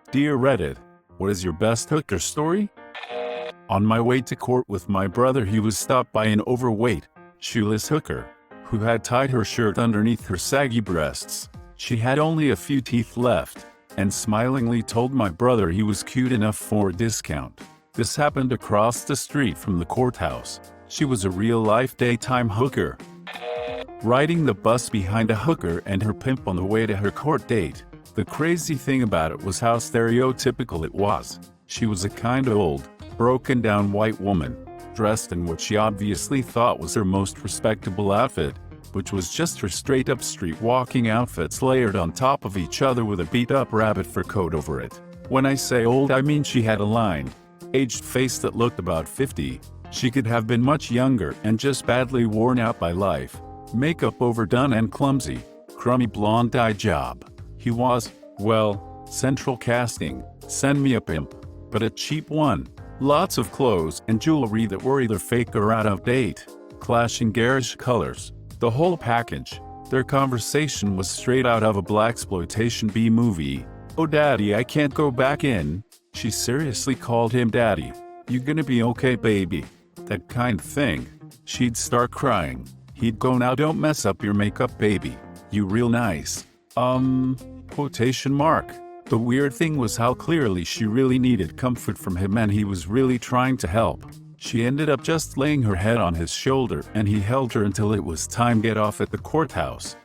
Dear Reddit, what is your best hooker story? On my way to court with my brother, he was stopped by an overweight, shoeless hooker who had tied her shirt underneath her saggy breasts. She had only a few teeth left, and smilingly told my brother he was cute enough for a discount. This happened across the street from the courthouse. She was a real-life daytime hooker, riding the bus behind a hooker and her pimp on the way to her court date. The crazy thing about it was how stereotypical it was. She was a kind of old, broken-down white woman, dressed in what she obviously thought was her most respectable outfit, which was just her straight-up street-walking outfits layered on top of each other with a beat-up rabbit fur coat over it. When I say old, I mean she had a lined, aged face that looked about 50. She could have been much younger and just badly worn out by life. Makeup overdone and clumsy, crummy blonde eye job. He was, well, central casting. Send me a pimp, but a cheap one. Lots of clothes and jewelry that were either fake or out of date. Clashing garish colors. The whole package. Their conversation was straight out of a blaxploitation B movie. "Oh daddy, I can't go back in." She seriously called him daddy. "You gonna be okay, baby?" That kind of thing. She'd start crying. He'd go, "Now don't mess up your makeup, baby. You real nice." Quotation mark. The weird thing was how clearly she really needed comfort from him and he was really trying to help. She ended up just laying her head on his shoulder and he held her until it was time to get off at the courthouse.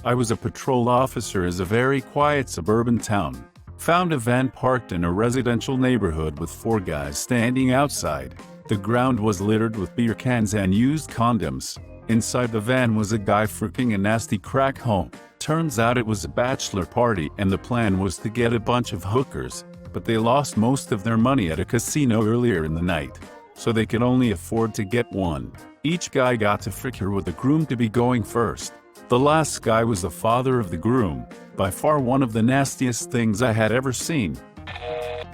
I was a patrol officer in a very quiet suburban town. Found a van parked in a residential neighborhood with 4 guys standing outside. The ground was littered with beer cans and used condoms. Inside the van was a guy freaking a nasty crack home. Turns out it was a bachelor party and the plan was to get a bunch of hookers, but they lost most of their money at a casino earlier in the night, so they could only afford to get one. Each guy got to frick her with the groom to be going first. The last guy was the father of the groom, by far one of the nastiest things I had ever seen.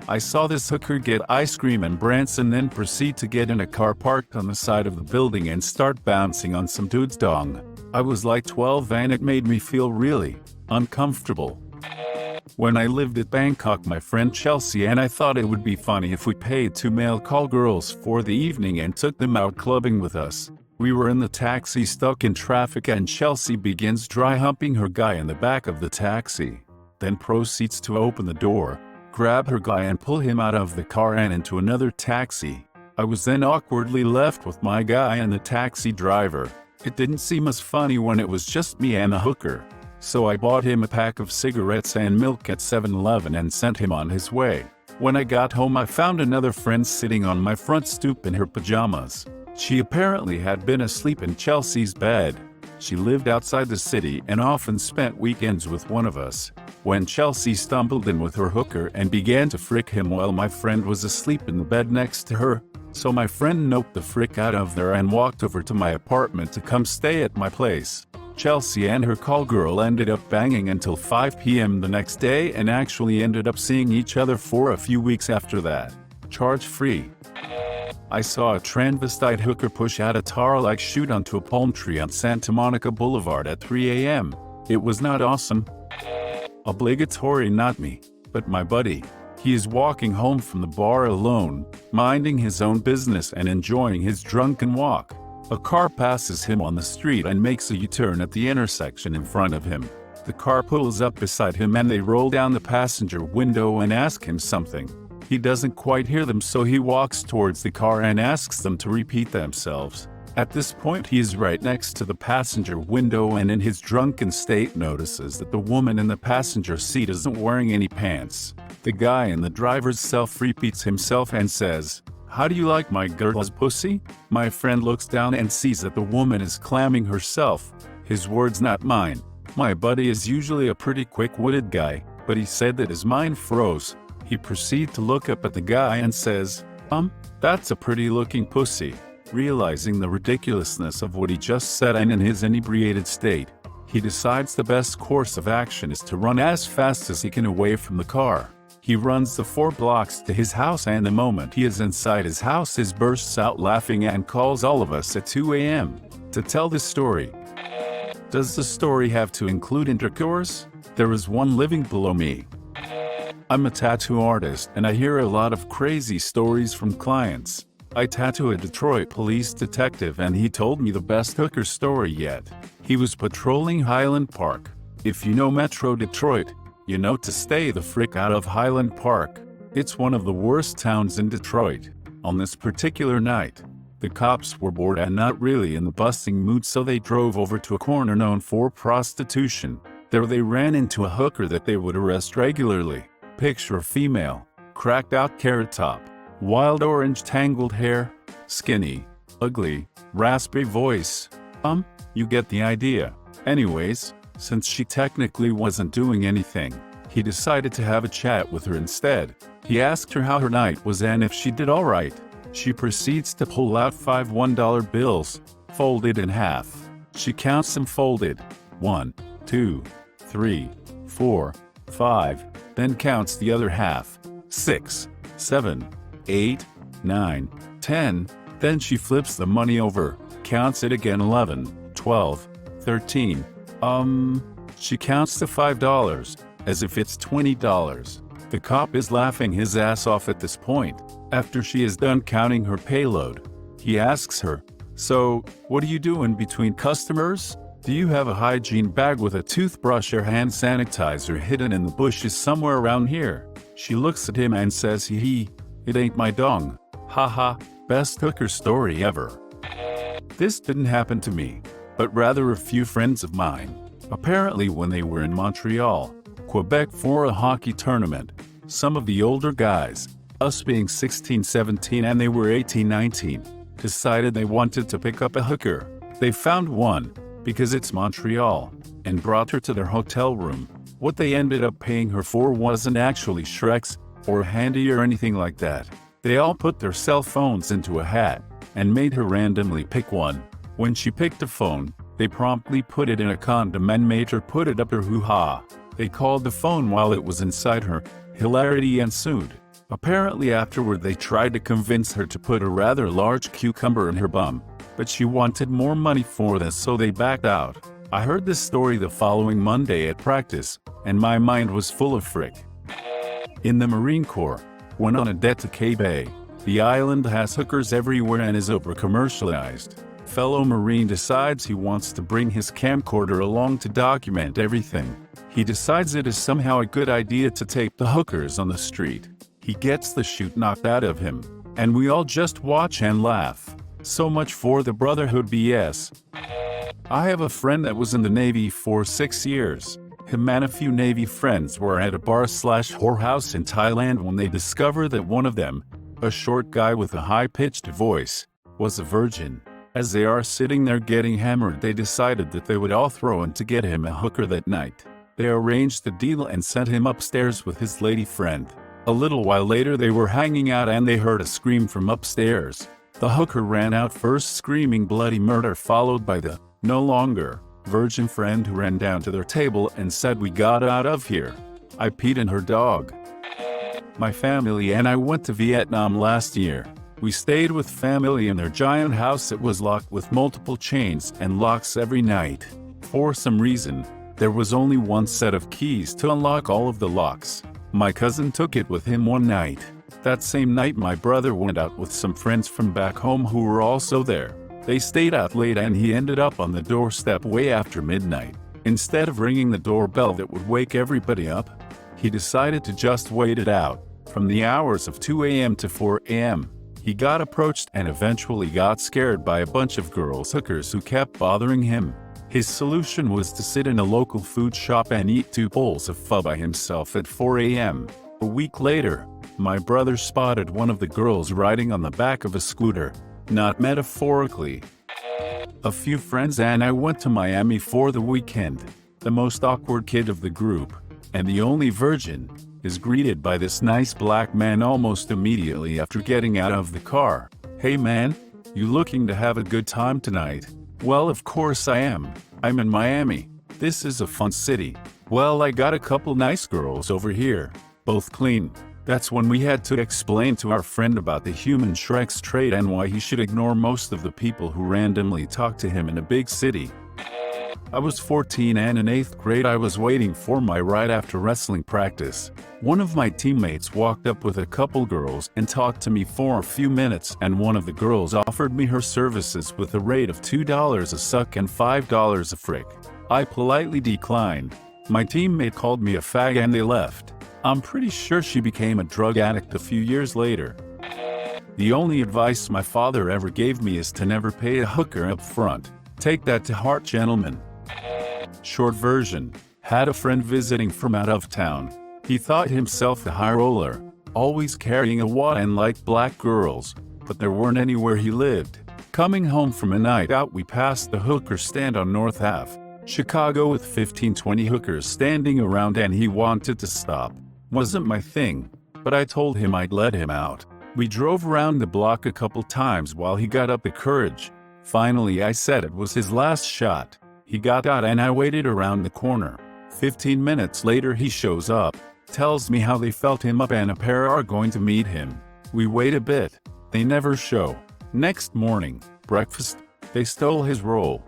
I saw this hooker get ice cream and Branson then proceed to get in a car parked on the side of the building and start bouncing on some dude's dong. I was like 12 and it made me feel really uncomfortable. When I lived at Bangkok, my friend Chelsea and I thought it would be funny if we paid 2 male call girls for the evening and took them out clubbing with us. We were in the taxi stuck in traffic and Chelsea begins dry humping her guy in the back of the taxi, then proceeds to open the door, grab her guy and pull him out of the car and into another taxi. I was then awkwardly left with my guy and the taxi driver. It didn't seem as funny when it was just me and the hooker, so I bought him a pack of cigarettes and milk at 7-Eleven and sent him on his way. When I got home, I found another friend sitting on my front stoop in her pajamas. She apparently had been asleep in Chelsea's bed. She lived outside the city and often spent weekends with one of us. When Chelsea stumbled in with her hooker and began to frick him while my friend was asleep in the bed next to her, so my friend noped the frick out of there and walked over to my apartment to come stay at my place. Chelsea and her call girl ended up banging until 5 p.m. the next day and actually ended up seeing each other for a few weeks after that. Charge-free. I saw a transvestite hooker push out a tar-like chute onto a palm tree on Santa Monica Boulevard at 3 a.m. It was not awesome. Obligatory, not me, but my buddy. He is walking home from the bar alone, minding his own business and enjoying his drunken walk. A car passes him on the street and makes a U-turn at the intersection in front of him. The car pulls up beside him and they roll down the passenger window and ask him something. He doesn't quite hear them, so he walks towards the car and asks them to repeat themselves. At this point, he is right next to the passenger window and in his drunken state notices that the woman in the passenger seat isn't wearing any pants. The guy in the driver's self repeats himself and says, "How do you like my girl's pussy?" My friend looks down and sees that the woman is clamming herself. His words, not mine. My buddy is usually a pretty quick-witted guy, but he said that his mind froze. He proceeds to look up at the guy and says, "That's a pretty-looking pussy." Realizing the ridiculousness of what he just said and in his inebriated state, he decides the best course of action is to run as fast as he can away from the car. He runs the 4 blocks to his house and the moment he is inside his house, he bursts out laughing and calls all of us at 2 a.m. to tell the story. Does the story have to include intercourse? There is one living below me. I'm a tattoo artist and I hear a lot of crazy stories from clients. I tattoo a Detroit police detective and he told me the best hooker story yet. He was patrolling Highland Park. If you know Metro Detroit, you know to stay the frick out of Highland Park. It's one of the worst towns in Detroit. On this particular night, the cops were bored and not really in the busting mood, so they drove over to a corner known for prostitution. There they ran into a hooker that they would arrest regularly. Picture a female, cracked out carrot top, wild orange tangled hair, skinny, ugly, raspy voice. You get the idea. Anyways, since she technically wasn't doing anything, he decided to have a chat with her instead. He asked her how her night was and if she did alright. She proceeds to pull out 5 $1 bills, folded in half. She counts them folded. 1, 2, 3, 4, 5, then counts the other half. 6, 7, 8, 9, 10. Then she flips the money over, counts it again. 11, 12, 13. She counts the $5 as if it's $20. The cop is laughing his ass off at this point. After she is done counting her payload, he asks her, "So, what are you doing between customers? Do you have a hygiene bag with a toothbrush or hand sanitizer hidden in the bushes somewhere around here?" She looks at him and says, "It ain't my dong." Haha, best hooker story ever. This didn't happen to me, but rather a few friends of mine. Apparently when they were in Montreal, Quebec for a hockey tournament, some of the older guys, us being 16, 17 and they were 18, 19, decided they wanted to pick up a hooker. They found one, because it's Montreal, and brought her to their hotel room. What they ended up paying her for wasn't actually Shrek's, or Handy or anything like that. They all put their cell phones into a hat, and made her randomly pick one. When she picked a phone, they promptly put it in a condom and made her put it up her hoo-ha. They called the phone while it was inside her. Hilarity ensued. Apparently afterward they tried to convince her to put a rather large cucumber in her bum, but she wanted more money for this, so they backed out. I heard this story the following Monday at practice, and my mind was full of frick. In the Marine Corps, when on a debt to K-Bay, the island has hookers everywhere and is over-commercialized. Fellow Marine decides he wants to bring his camcorder along to document everything. He decides it is somehow a good idea to tape the hookers on the street. He gets the shoot knocked out of him, and we all just watch and laugh. So much for the brotherhood BS. I have a friend that was in the Navy for 6 years. Him and a few Navy friends were at a bar/whorehouse in Thailand when they discovered that one of them, a short guy with a high-pitched voice, was a virgin. As they are sitting there getting hammered, they decided that they would all throw in to get him a hooker that night. They arranged the deal and sent him upstairs with his lady friend. A little while later they were hanging out and they heard a scream from upstairs. The hooker ran out first screaming bloody murder, followed by the no longer virgin friend who ran down to their table and said, "We got out of here. I peed in her dog." My family and I went to Vietnam last year. We stayed with family in their giant house that was locked with multiple chains and locks every night. For some reason, there was only one set of keys to unlock all of the locks. My cousin took it with him one night. That same night my brother went out with some friends from back home who were also there. They stayed out late and he ended up on the doorstep way after midnight. Instead of ringing the doorbell that would wake everybody up, he decided to just wait it out. From the hours of 2 a.m. to 4 a.m., he got approached and eventually got scared by a bunch of girls hookers who kept bothering him. His solution was to sit in a local food shop and eat 2 bowls of pho by himself at 4 a.m. A week later, my brother spotted one of the girls riding on the back of a scooter. Not metaphorically. A few friends and I went to Miami for the weekend. The most awkward kid of the group, and the only virgin, is greeted by this nice black man almost immediately after getting out of the car. "Hey man, you looking to have a good time tonight?" "Well, of course I am. I'm in Miami. This is a fun city. Well, I got a couple nice girls over here. Both clean." That's when we had to explain to our friend about the human Shrek's trait and why he should ignore most of the people who randomly talk to him in a big city. I was 14 and in 8th grade I was waiting for my ride after wrestling practice. One of my teammates walked up with a couple girls and talked to me for a few minutes, and one of the girls offered me her services with a rate of $2 a suck and $5 a frick. I politely declined. My teammate called me a fag and they left. I'm pretty sure she became a drug addict a few years later. The only advice my father ever gave me is to never pay a hooker up front. Take that to heart, gentlemen. Short version. Had a friend visiting from out of town. He thought himself a high roller, always carrying a wad and liked black girls, but there weren't anywhere he lived. Coming home from a night out, we passed the hooker stand on North Ave, Chicago, with 15-20 hookers standing around, and he wanted to stop. Wasn't my thing, but I told him I'd let him out. We drove around the block a couple times while he got up the courage. Finally, I said it was his last shot. He got out and I waited around the corner. 15 minutes later he shows up, tells me how they felt him up and a pair are going to meet him. We wait a bit. They never show. Next morning, breakfast, they stole his roll.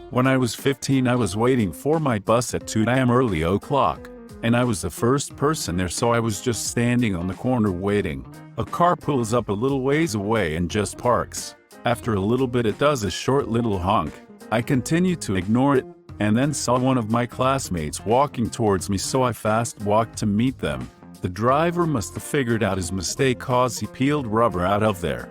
When I was 15 I was waiting for my bus at 2 a.m. early o'clock, and I was the first person there, so I was just standing on the corner waiting. A car pulls up a little ways away and just parks. After a little bit it does a short little honk. I continued to ignore it, and then saw one of my classmates walking towards me, so I fast walked to meet them. The driver must have figured out his mistake cause he peeled rubber out of there.